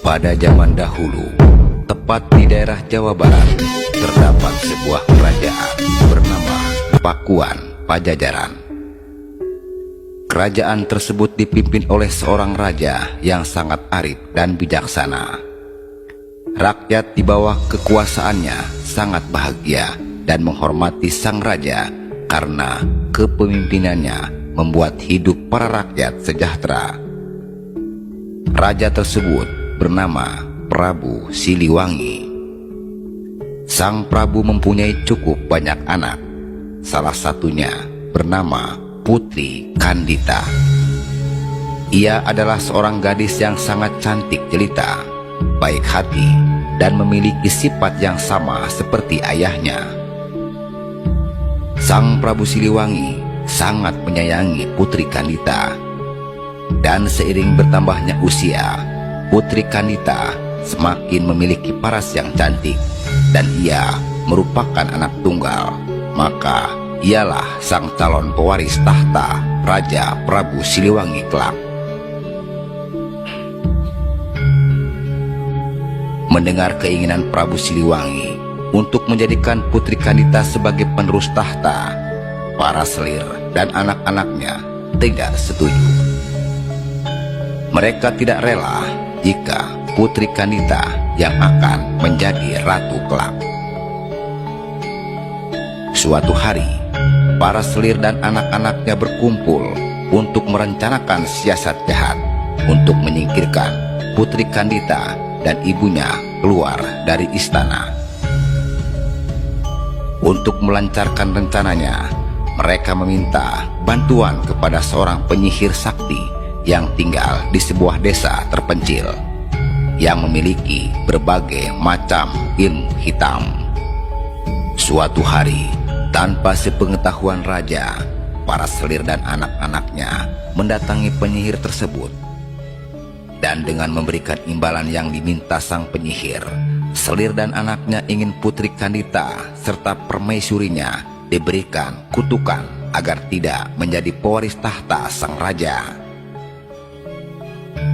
Pada zaman dahulu, tepat di daerah Jawa Barat, terdapat sebuah kerajaan bernama Pakuan Pajajaran. Kerajaan tersebut dipimpin oleh seorang raja yang sangat arif dan bijaksana. Rakyat di bawah kekuasaannya sangat bahagia dan menghormati sang raja karena kepemimpinannya membuat hidup para rakyat sejahtera. Raja tersebut bernama Prabu Siliwangi. Sang Prabu mempunyai cukup banyak anak. Salah satunya bernama Putri Kandita. Ia adalah seorang gadis yang sangat cantik jelita, baik hati, dan memiliki sifat yang sama seperti ayahnya. Sang Prabu Siliwangi sangat menyayangi Putri Kandita. Dan seiring bertambahnya usia, Putri Kandita semakin memiliki paras yang cantik, dan ia merupakan anak tunggal. Maka ialah sang calon pewaris tahta Raja Prabu Siliwangi kelak. Mendengar keinginan Prabu Siliwangi untuk menjadikan Putri Kandita sebagai penerus tahta, para selir dan anak-anaknya tidak setuju. Mereka tidak rela jika Putri Kandita yang akan menjadi ratu kelak. Suatu hari, para selir dan anak-anaknya berkumpul untuk merencanakan siasat jahat untuk menyingkirkan Putri Kandita dan ibunya keluar dari istana. Untuk melancarkan rencananya, mereka meminta bantuan kepada seorang penyihir sakti yang tinggal di sebuah desa terpencil yang memiliki berbagai macam ilmu hitam. Suatu hari, tanpa sepengetahuan raja, para selir dan anak-anaknya mendatangi penyihir tersebut. Dan dengan memberikan imbalan yang diminta sang penyihir, selir dan anaknya ingin Putri Kandita serta permaisurinya diberikan kutukan agar tidak menjadi pewaris tahta sang raja.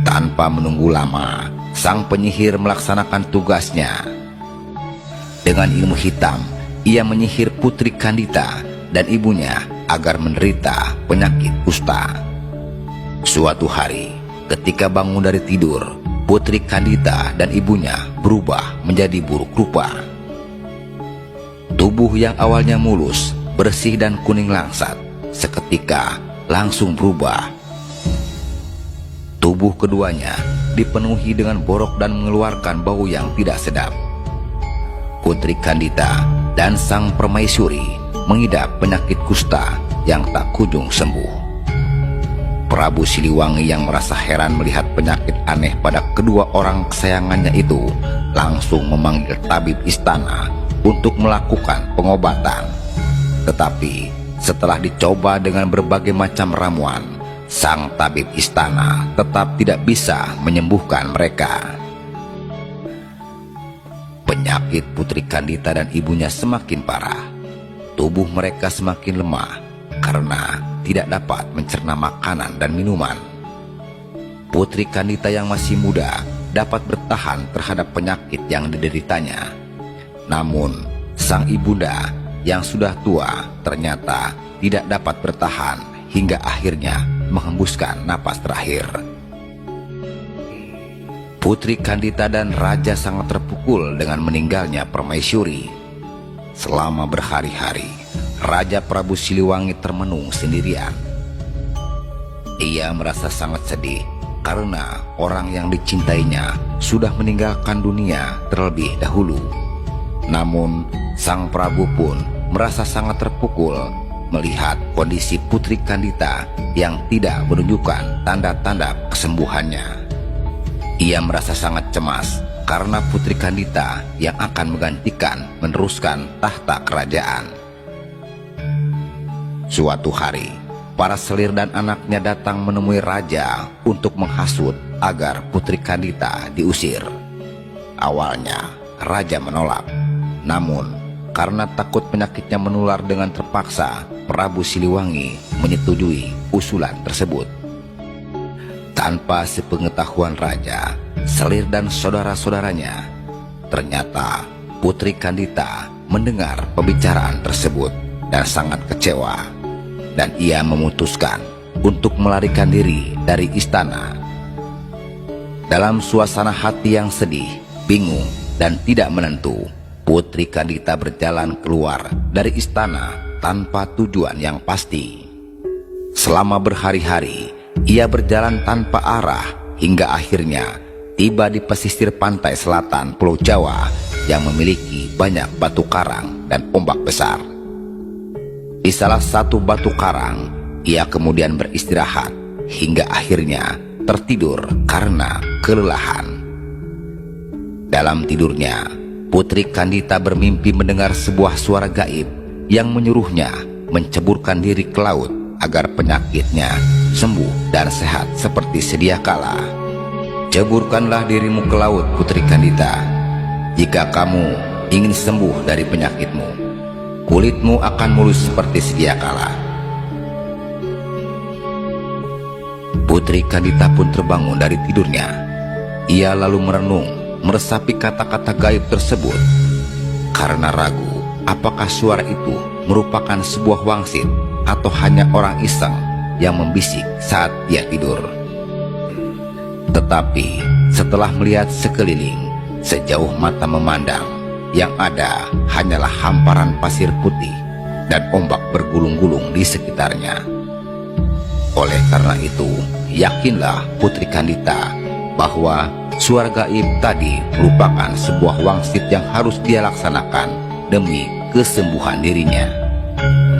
Tanpa menunggu lama, sang penyihir melaksanakan tugasnya. Dengan ilmu hitam, ia menyihir Putri Kandita dan ibunya agar menderita penyakit kusta. Suatu hari, ketika bangun dari tidur, Putri Kandita dan ibunya berubah menjadi buruk rupa. Tubuh yang awalnya mulus, bersih dan kuning langsat, seketika langsung berubah. Tubuh keduanya dipenuhi dengan borok dan mengeluarkan bau yang tidak sedap. Putri Kandita dan sang permaisuri mengidap penyakit kusta yang tak kunjung sembuh. Prabu Siliwangi yang merasa heran melihat penyakit aneh pada kedua orang kesayangannya itu langsung memanggil tabib istana untuk melakukan pengobatan. Tetapi setelah dicoba dengan berbagai macam ramuan, sang tabib istana tetap tidak bisa menyembuhkan mereka. Penyakit Putri Kandita dan ibunya semakin parah. Tubuh mereka semakin lemah karena tidak dapat mencerna makanan dan minuman. Putri Kandita yang masih muda dapat bertahan terhadap penyakit yang dideritanya. Namun, sang ibunda yang sudah tua ternyata tidak dapat bertahan hingga akhirnya menghembuskan napas terakhir. Putri Kandita dan raja sangat terpukul dengan meninggalnya permaisuri. Selama berhari-hari, Raja Prabu Siliwangi termenung sendirian. Ia merasa sangat sedih karena orang yang dicintainya sudah meninggalkan dunia terlebih dahulu. Namun, sang Prabu pun merasa sangat terpukul melihat kondisi Putri Kandita yang tidak menunjukkan tanda-tanda kesembuhannya. Ia merasa sangat cemas karena Putri Kandita yang akan menggantikan meneruskan tahta kerajaan. Suatu hari, para selir dan anaknya datang menemui raja untuk menghasut agar Putri Kandita diusir. Awalnya, raja menolak. Namun, karena takut penyakitnya menular dengan terpaksa, Prabu Siliwangi menyetujui usulan tersebut. Tanpa sepengetahuan raja, Selir dan saudara-saudaranya. Ternyata Putri Kandita mendengar pembicaraan tersebut dan sangat kecewa, dan ia memutuskan untuk melarikan diri dari istana. Dalam suasana hati yang sedih, bingung, dan tidak menentu, Putri Kandita berjalan keluar dari istana tanpa tujuan yang pasti. Selama berhari-hari, ia berjalan tanpa arah hingga akhirnya tiba di pesisir pantai selatan Pulau Jawa yang memiliki banyak batu karang dan ombak besar. Di salah satu batu karang, ia kemudian beristirahat hingga akhirnya tertidur karena kelelahan. Dalam tidurnya, Putri Kandita bermimpi mendengar sebuah suara gaib yang menyuruhnya menceburkan diri ke laut agar penyakitnya sembuh dan sehat seperti sedia kala. Ceburkanlah dirimu ke laut, Putri Kandita. Jika kamu ingin sembuh dari penyakitmu, kulitmu akan mulus seperti sedia kala. Putri Kandita pun terbangun dari tidurnya. Ia lalu merenung, meresapi kata-kata gaib tersebut. Karena ragu apakah suara itu merupakan sebuah wangsit atau hanya orang iseng yang membisik saat dia tidur. Tetapi setelah melihat sekeliling, sejauh mata memandang, yang ada hanyalah hamparan pasir putih dan ombak bergulung-gulung di sekitarnya. Oleh karena itu, yakinlah Putri Kandita bahwa suara gaib tadi merupakan sebuah wangsit yang harus dia laksanakan demi kesembuhan dirinya.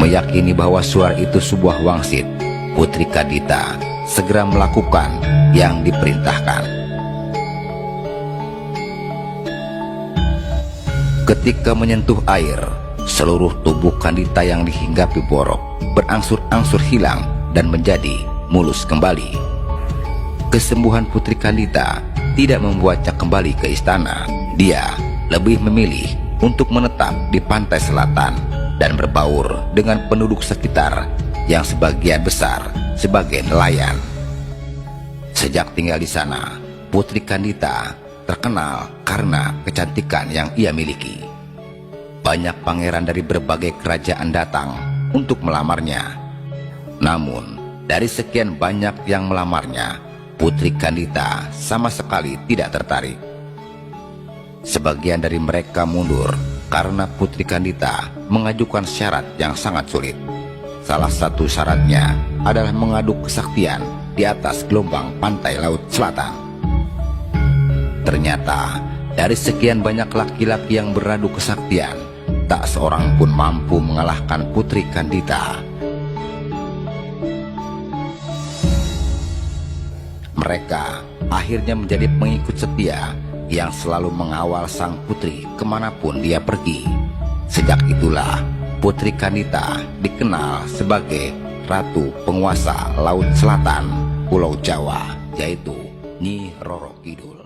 Meyakini bahwa suara itu sebuah wangsit, Putri Kandita segera melakukan yang diperintahkan. Ketika menyentuh air, seluruh tubuh Kandita yang dihinggapi borok berangsur-angsur hilang dan menjadi mulus kembali. Kesembuhan Putri Kandita tidak membuatnya kembali ke istana. Dia lebih memilih untuk menetap di pantai selatan dan berbaur dengan penduduk sekitar yang sebagian besar sebagai nelayan. Sejak tinggal di sana, Putri Kandita terkenal karena kecantikan yang ia miliki. Banyak pangeran dari berbagai kerajaan datang untuk melamarnya. Namun, dari sekian banyak yang melamarnya, Putri Kandita sama sekali tidak tertarik. Sebagian dari mereka mundur karena Putri Kandita mengajukan syarat yang sangat sulit. Salah satu syaratnya adalah mengadu kesaktian di atas gelombang pantai laut selatan. Ternyata, dari sekian banyak laki-laki yang beradu kesaktian, tak seorang pun mampu mengalahkan Putri Kandita. Mereka akhirnya menjadi pengikut setia yang selalu mengawal sang putri kemanapun dia pergi. Sejak itulah Putri Kandita dikenal sebagai Ratu Penguasa Laut Selatan Pulau Jawa, yaitu Nyi Roro Kidul.